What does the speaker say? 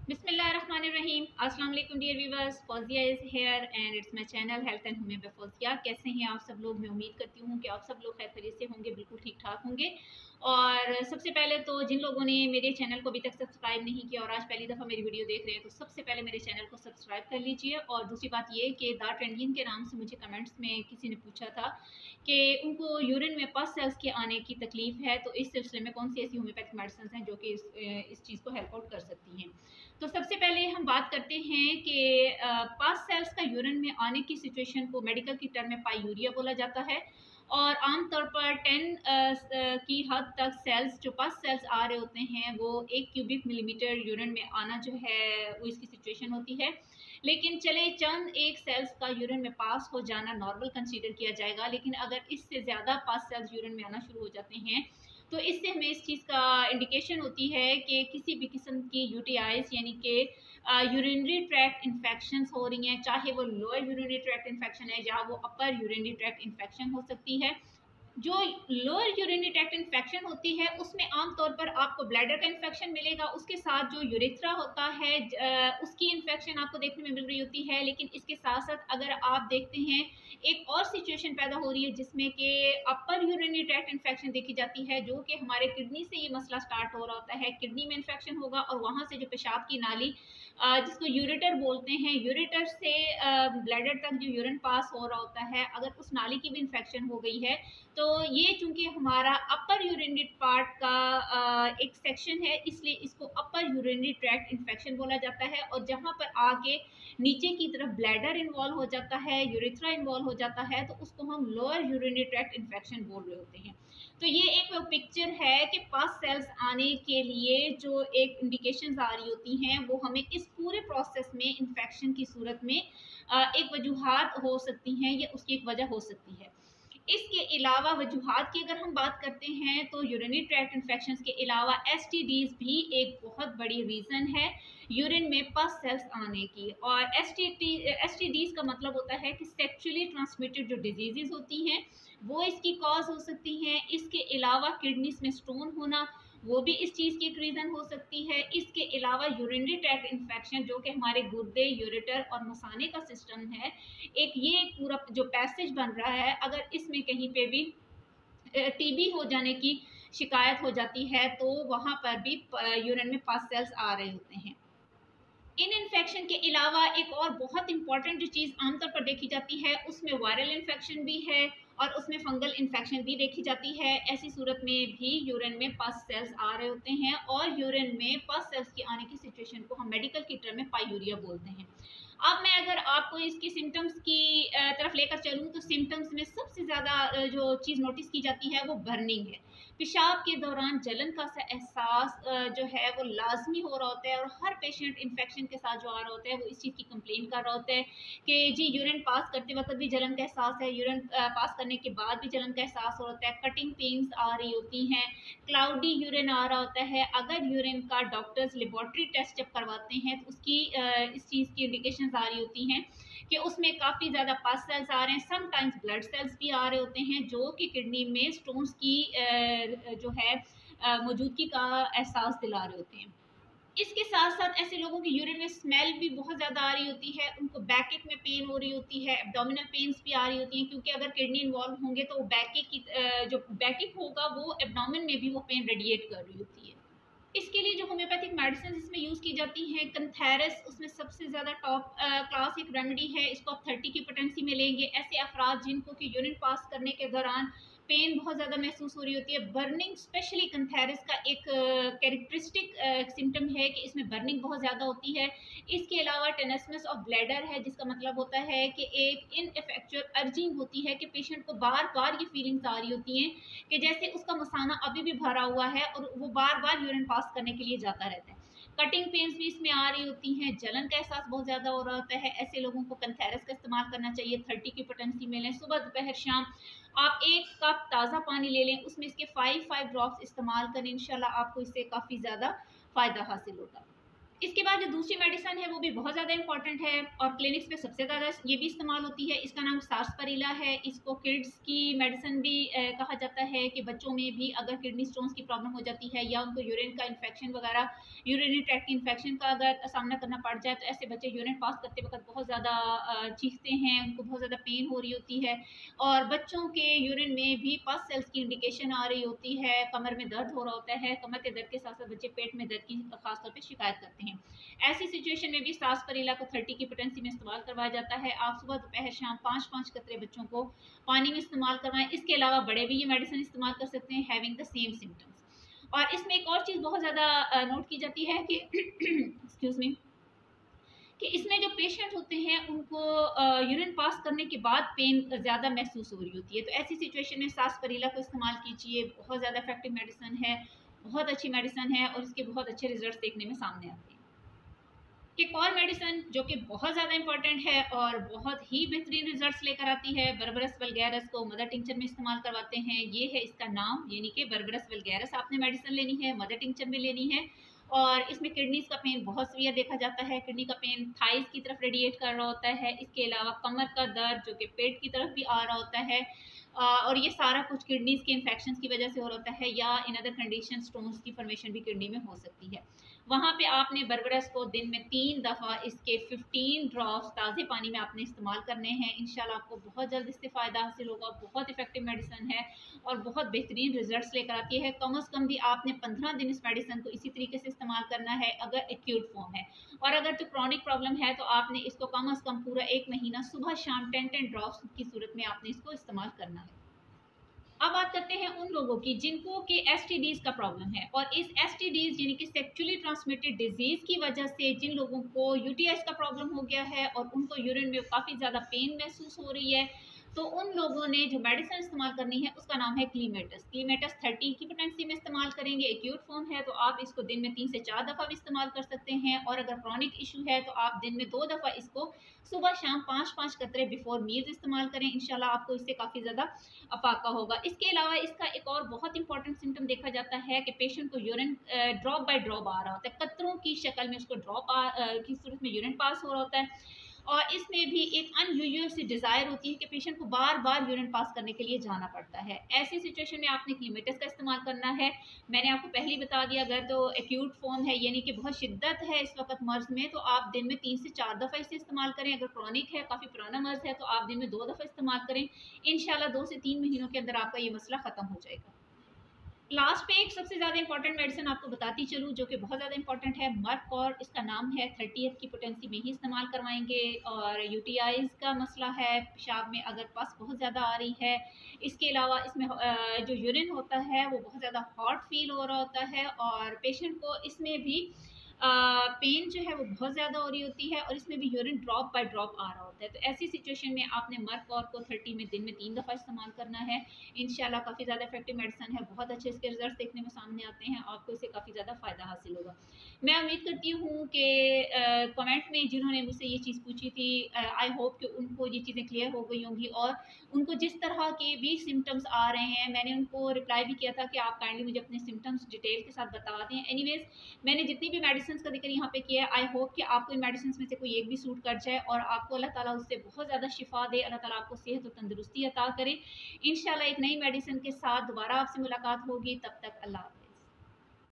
बिस्मिल्लाहिर्रहमानिर्रहीम। अस्सलाम वालेकुम dear viewers, Fauzia is here and it's my channel health and homeo by Fauzia. कैसे हैं आप सब लोग? मैं उम्मीद करती हूँ कि आप सब लोग खैर खैरियत से होंगे, बिल्कुल ठीक ठाक होंगे। और सबसे पहले तो जिन लोगों ने मेरे चैनल को अभी तक सब्सक्राइब नहीं किया और आज पहली दफ़ा मेरी वीडियो देख रहे हैं तो सबसे पहले मेरे चैनल को सब्सक्राइब कर लीजिए। और दूसरी बात ये कि द ट्रेंडिंग के नाम से मुझे कमेंट्स में किसी ने पूछा था कि उनको यूरिन में पस सेल्स के आने की तकलीफ़ है, तो इस सिलसिले में कौन सी ऐसी होम्योपैथिक मेडिसिन हैं जो कि इस चीज़ को हेल्प आउट कर सकती हैं। तो सबसे पहले हम बात करते हैं कि पास सेल्स का यूरिन में आने की सिचुएशन को मेडिकल की टर्म में पायूरिया बोला जाता है। और आमतौर पर 10 की हद तक सेल्स जो पास सेल्स आ रहे होते हैं वो 1 क्यूबिक मिलीमीटर यूरिन में आना जो है वो इसकी सिचुएशन होती है। लेकिन चले चंद एक सेल्स का यूरिन में पास हो जाना नॉर्मल कंसीडर किया जाएगा, लेकिन अगर इससे ज़्यादा पास सेल्स यूरिन में आना शुरू हो जाते हैं तो इससे हमें इस चीज़ का इंडिकेशन होती है कि किसी भी किस्म की यूटीआईज यानी कि यूरिनरी ट्रैक्ट इन्फेक्शंस हो रही हैं, चाहे वो लोअर यूरिनरी ट्रैक्ट इन्फेक्शन है या वो अपर यूरिनरी ट्रैक्ट इन्फेक्शन हो सकती है। जो लोअर यूरिनरी ट्रैक्ट इन्फेक्शन होती है उसमें आमतौर पर आपको ब्लैडर का इन्फेक्शन मिलेगा, उसके साथ जो यूरेथ्रा होता है उसकी इन्फेक्शन आपको देखने में मिल रही होती है। लेकिन इसके साथ साथ अगर आप देखते हैं एक और सिचुएशन पैदा हो रही है जिसमें कि अपर यूरिनरी ट्रैक्ट इन्फेक्शन देखी जाती है, जो कि हमारे किडनी से ये मसला स्टार्ट हो रहा होता है। किडनी में इन्फेक्शन होगा और वहाँ से जो पेशाब की नाली जिसको यूरेटर बोलते हैं, यूरेटर से ब्लैडर तक जो यूरिन पास हो रहा होता है, अगर उस नाली की भी इन्फेक्शन हो गई है तो ये चूंकि हमारा अपर यूरिनरी पार्ट का एक सेक्शन है, इसलिए इसको अपर यूरिनरी ट्रैक्ट इन्फेक्शन बोला जाता है। और जहाँ पर आगे नीचे की तरफ ब्लैडर इन्वॉल्व हो जाता है, यूरेथ्रा इन्वॉल्व हो जाता है, तो उसको हम लोअर यूरिनरी ट्रैक्ट इन्फेक्शन बोल रहे होते हैं। तो ये एक पिक्चर है कि पास सेल्स आने के लिए जो एक इंडिकेशंस आ रही होती हैं वो हमें इस पूरे प्रोसेस में इन्फेक्शन की सूरत में एक वजूहात हो सकती हैं या उसकी एक वजह हो सकती है। इसके अलावा वजूहात की अगर हम बात करते हैं तो यूरिनरी ट्रैक्ट इन्फेक्शंस के अलावा एसटीडीज भी एक बहुत बड़ी रीज़न है यूरिन में पस सेल्स आने की। और एसटीडीज का मतलब होता है कि सेक्सुअली ट्रांसमिटेड जो डिजीज़ होती हैं वो इसकी कॉज हो सकती हैं। इसके अलावा किडनीज में स्टोन होना वो भी इस चीज़ की एक रीज़न हो सकती है। इसके अलावा यूरिनरी ट्रैक्ट इन्फेक्शन जो कि हमारे गुर्दे, यूरेटर और मसाने का सिस्टम है, ये पूरा जो पैसेज बन रहा है, अगर इसमें कहीं पे भी टीबी हो जाने की शिकायत हो जाती है तो वहाँ पर भी यूरिन में पास सेल्स आ रहे होते हैं। इन इन्फेक्शन के अलावा एक और बहुत इंपॉर्टेंट जो चीज़ आमतौर पर देखी जाती है उसमें वायरल इन्फेक्शन भी है और उसमें फंगल इन्फेक्शन भी देखी जाती है। ऐसी सूरत में भी यूरिन में पस सेल्स आ रहे होते हैं और यूरिन में पस सेल्स की आने की सिचुएशन को हम मेडिकल की टर्म में पायूरिया बोलते हैं। अब मैं अगर आपको इसकी सिम्टम्स की तरफ लेकर चलूँ तो सिम्टम्स में सबसे ज़्यादा जो चीज़ नोटिस की जाती है वो बर्निंग है। पेशाब के दौरान जलन का सा एहसास जो है वो लाजमी हो रहा होता है और हर पेशेंट इन्फेक्शन के साथ जो आ रहा होता है वो इस चीज़ की कंप्लेन कर रहा होता है कि जी यूरिन पास करते वक्त भी जलन का एहसास है, यूरिन पास करने के बाद भी जलन का एहसास हो रहा है, कटिंग पेन्स आ रही होती हैं, क्लाउडी यूरिन आ रहा होता है। अगर यूरिन का डॉक्टर्स लेबॉर्ट्री टेस्ट जब करवाते हैं तो उसकी इस चीज़ की इंडिकेशन आ रही होती हैं कि उसमें काफ़ी ज़्यादा पास सेल्स आ रहे हैं, समटाइम्स ब्लड सेल्स भी आ रहे होते हैं जो कि किडनी में स्टोन्स की जो है मौजूदगी का एहसास दिला रहे होते हैं। इसके साथ साथ ऐसे लोगों की यूरिन में स्मेल भी बहुत ज़्यादा आ रही होती है, उनको बैकेक में पेन हो रही होती है, एब्डोमिनल पेन्स भी आ रही होती हैं, क्योंकि अगर किडनी इन्वॉल्व होंगे तो बैकेक की जो बैकेक होगा वो एब्डोमिन में भी वो पेन रेडिएट कर रही होती है। इसके लिए जो होम्योपैथिक मेडिसिन इसमें यूज़ की जाती हैं, कंथेरस उसमें सबसे ज़्यादा टॉप क्लास एक रेमेडी है। इसको आप 30 की पोटेंसी में लेंगे। ऐसे अफराद जिनको कि यूरिन पास करने के दौरान पेन बहुत ज़्यादा महसूस हो रही होती है, बर्निंग, स्पेशली कंथेरस का एक कैरेक्टरिस्टिक सिम्टम है कि इसमें बर्निंग बहुत ज़्यादा होती है। इसके अलावा टेनेसनेस ऑफ ब्लैडर है, जिसका मतलब होता है कि एक इनइफेक्चुअल अर्जिंग होती है कि पेशेंट को बार बार ये फीलिंग्स आ रही होती हैं कि जैसे उसका मसाना अभी भी भरा हुआ है और वो बार बार यूरिन पास करने के लिए जाता रहता है। कटिंग पेन्स भी इसमें आ रही होती हैं, जलन का एहसास बहुत ज़्यादा हो रहा होता है। ऐसे लोगों को कंथेरस का इस्तेमाल करना चाहिए। 30 की पोटेंसी में लें, सुबह दोपहर शाम आप 1 कप ताज़ा पानी ले लें, उसमें इसके 5 ड्रॉप्स इस्तेमाल करें, इंशाल्लाह आपको इससे काफ़ी ज़्यादा फ़ायदा हासिल होगा। इसके बाद जो दूसरी मेडिसिन है वो भी बहुत ज़्यादा इंपॉर्टेंट है और क्लिनिक्स पे सबसे ज़्यादा ये भी इस्तेमाल होती है। इसका नाम सार्सपरीला है। इसको किड्स की मेडिसिन भी कहा जाता है कि बच्चों में भी अगर किडनी स्टोन्स की प्रॉब्लम हो जाती है या उनको यूरिन का इन्फेक्शन वगैरह, यूरिनरी ट्रैक्ट इन्फेक्शन का अगर सामना करना पड़ जाए तो ऐसे बच्चे यूरिन पास करते वक्त बहुत ज़्यादा चीखते हैं, उनको बहुत ज़्यादा पेन हो रही होती है और बच्चों के यूरिन में भी पस सेल्स की इंडिकेशन आ रही होती है, कमर में दर्द हो रहा होता है, कमर के दर्द के साथ साथ बच्चे पेट में दर्द की खासतौर पर शिकायत करते हैं। ऐसी सिचुएशन में भी सार्सपरीला को 30 की पोटेंसी में इस्तेमाल करवाया जाता है। आप सुबह दोपहर शाम 5-5 कतरे बच्चों को पानी में इस्तेमाल करवाएं। इसके अलावा बड़े भी ये मेडिसिन इस्तेमाल कर सकते हैं हैविंग द सेम सिम्टम्स। और इसमें एक और चीज़ बहुत ज़्यादा नोट की जाती है कि एक्सक्यूज मी, कि इसमें जो पेशेंट होते हैं उनको यूरिन पास करने के बाद पेन ज़्यादा महसूस हो रही होती है। तो ऐसी सिचुएशन में सार्सपरीला को इस्तेमाल कीजिए। बहुत ज़्यादा इफेक्टिव मेडिसिन है, बहुत अच्छी मेडिसिन है और इसके बहुत अच्छे रिजल्ट देखने में सामने आते हैं। एक और मेडिसिन जो कि बहुत ज़्यादा इंपॉर्टेंट है और बहुत ही बेहतरीन रिजल्ट्स लेकर आती है, बर्बरस वल्गैरस को मदर टिंचर में इस्तेमाल करवाते हैं। ये है इसका नाम, यानी कि बर्बरस वल्गैरस आपने मेडिसिन लेनी है, मदर टिंचर में लेनी है। और इसमें किडनीज का पेन बहुत सीवियर देखा जाता है। किडनी का पेन थाइस की तरफ रेडिएट कर रहा होता है। इसके अलावा कमर का दर्द जो कि पेट की तरफ भी आ रहा होता है और ये सारा कुछ किडनीज के इन्फेक्शन की वजह से हो रहा होता है या इन अदर कंडीशन स्टोन्स की फॉर्मेशन भी किडनी में हो सकती है। वहाँ पे आपने बर्बरस को दिन में 3 दफ़ा इसके 15 ड्रॉप्स ताज़े पानी में आपने इस्तेमाल करने हैं। इंशाल्लाह आपको बहुत जल्द इससे फ़ायदा हासिल होगा। बहुत इफेक्टिव मेडिसिन है और बहुत बेहतरीन रिजल्ट्स लेकर आती है। कम अज़ कम भी आपने 15 दिन इस मेडिसिन को इसी तरीके से इस्तेमाल करना है अगर एक्यूट फॉर्म है, और अगर तो क्रॉनिक प्रॉब्लम है तो आपने इसको कम अज़ कम पूरा 1 महीना सुबह शाम 10-10 ड्रॉप्स की सूरत में आपने इसको इस्तेमाल करना है। अब बात करते हैं उन लोगों की जिनको कि एसटीडीज का प्रॉब्लम है और इस एसटीडीज यानी कि सेक्सुअली ट्रांसमिटेड डिजीज की वजह से जिन लोगों को यूटीएस का प्रॉब्लम हो गया है और उनको यूरिन में काफ़ी ज़्यादा पेन महसूस हो रही है, तो उन लोगों ने जो मेडिसिन इस्तेमाल करनी है उसका नाम है क्लीमेटस। क्लीमेटस 30 की पोटेंसी में इस्तेमाल करेंगे। एक्यूट फॉर्म है तो आप इसको दिन में 3 से 4 दफ़ा भी इस्तेमाल कर सकते हैं और अगर क्रॉनिक इशू है तो आप दिन में 2 दफ़ा इसको सुबह शाम 5-5 कतरे बिफोर मील्स इस्तेमाल करें। इंशाल्लाह आपको इससे काफ़ी ज़्यादा अफाका होगा। इसके अलावा इसका एक और बहुत इंपॉर्टेंट सिम्टम देखा जाता है कि पेशेंट को यूरिन ड्रॉप बाय ड्रॉप आ रहा होता है, कतरों की शक्ल में उसको ड्रॉप की सूरत में यूरिन पास हो रहा होता है और इसमें भी एक अनयूजुअल सी डिज़ायर होती है कि पेशेंट को बार बार यूरिन पास करने के लिए जाना पड़ता है। ऐसी सिचुएशन में आपने क्लीमेटस का इस्तेमाल करना है। मैंने आपको पहले ही बता दिया, अगर तो एक्यूट फॉर्म है यानी कि बहुत शिद्दत है इस वक्त मर्ज में तो आप दिन में 3 से 4 दफ़ा इसे इस्तेमाल करें। अगर क्रॉनिक है, काफ़ी पुराना मर्ज है, तो आप दिन में 2 दफ़ा इस्तेमाल करें। इंशाल्लाह 2 से 3 महीनों के अंदर आपका ये मसला ख़त्म हो जाएगा। लास्ट पे एक सबसे ज़्यादा इंपॉर्टेंट मेडिसिन आपको बताती चलूँ जो कि बहुत ज़्यादा इंपॉर्टेंट है, मर्क, इसका नाम है। 30th की पोटेंसी में ही इस्तेमाल करवाएंगे और यूटीआईज का मसला है, पेशाब में अगर पस बहुत ज़्यादा आ रही है। इसके अलावा इसमें जो यूरिन होता है वो बहुत ज़्यादा हॉट फील हो रहा होता है और पेशेंट को इसमें भी पेन जो है वो बहुत ज़्यादा हो रही होती है और इसमें भी यूरिन ड्रॉप बाय ड्रॉप आ रहा होता है। तो ऐसी सिचुएशन में आपने मर्क को 30 में दिन में 3 दफ़ा इस्तेमाल करना है। इंशाल्लाह काफ़ी ज़्यादा इफेक्टिव मेडिसिन है, बहुत अच्छे इसके रिजल्ट देखने में सामने आते हैं, आपको इससे काफ़ी ज़्यादा फ़ायदा हासिल होगा। मैं उम्मीद करती हूँ कि कमेंट में जिन्होंने मुझसे ये चीज़ पूछी थी, आई होप कि उनको ये चीज़ें क्लियर हो गई होंगी और उनको जिस तरह के भी सिम्टम्स आ रहे हैं मैंने उनको रिप्लाई भी किया था कि आप काइंडली मुझे अपने सिम्टम्स डिटेल के साथ बता दें। एनीवेज मैंने जितनी भी मेडिसिन का जिक्र यहाँ पे किया है, आई होप कि आपको इन मेडिसिन में से कोई एक भी सूट कर जाए और आपको अल्लाह ताला उससे बहुत ज़्यादा शिफा दे, अल्लाह ताला आपको सेहत और तंदुरुस्ती अता करे। इंशाल्लाह एक नई मेडिसिन के साथ दोबारा आपसे मुलाकात होगी, तब तक अल्लाह।